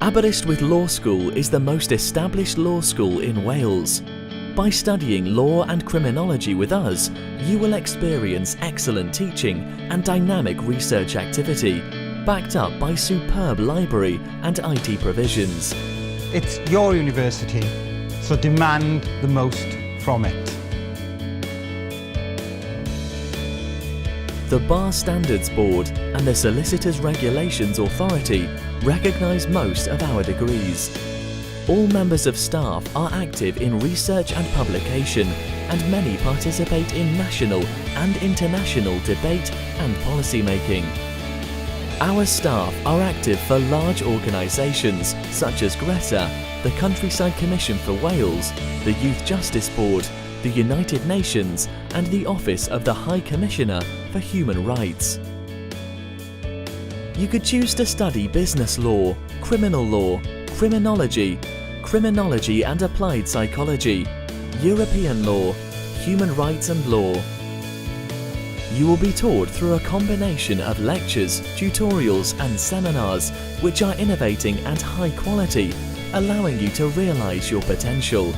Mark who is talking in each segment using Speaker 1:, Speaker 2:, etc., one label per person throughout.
Speaker 1: Aberystwyth Law School is the most established law school in Wales. By studying law and criminology with us, you will experience excellent teaching and dynamic research activity, backed up by superb library and IT provisions.
Speaker 2: It's your university, so demand the most from it.
Speaker 1: The Bar Standards Board and the Solicitors Regulations Authority recognise most of our degrees. All members of staff are active in research and publication, and many participate in national and international debate and policy making. Our staff are active for large organisations such as Greta, the Countryside Commission for Wales, the Youth Justice Board, the United Nations and the Office of the High Commissioner for Human Rights. You could choose to study business law, criminal law, criminology, criminology and applied psychology, European law, human rights and law. You will be taught through a combination of lectures, tutorials and seminars which are innovating and high quality, allowing you to realise your potential.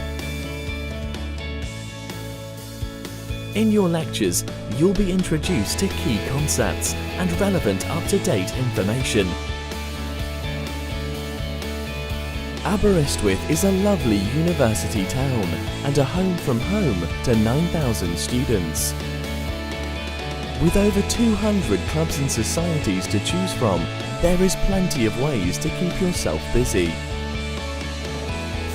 Speaker 1: In your lectures, you'll be introduced to key concepts and relevant up-to-date information. Aberystwyth is a lovely university town and a home from home to 9,000 students. With over 200 clubs and societies to choose from, there is plenty of ways to keep yourself busy.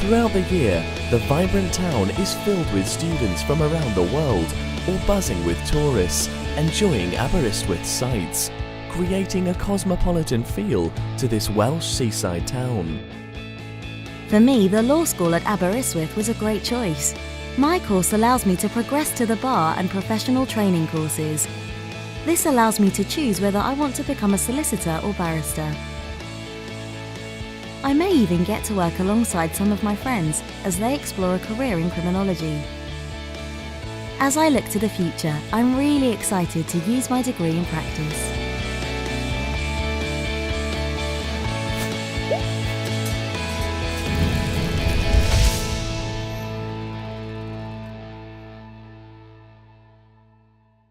Speaker 1: Throughout the year, the vibrant town is filled with students from around the world, all buzzing with tourists, enjoying Aberystwyth sights, creating a cosmopolitan feel to this Welsh seaside town.
Speaker 3: For me, the law school at Aberystwyth was a great choice. My course allows me to progress to the bar and professional training courses. This allows me to choose whether I want to become a solicitor or barrister. I may even get to work alongside some of my friends as they explore a career in criminology. As I look to the future, I'm really excited to use my degree in practice.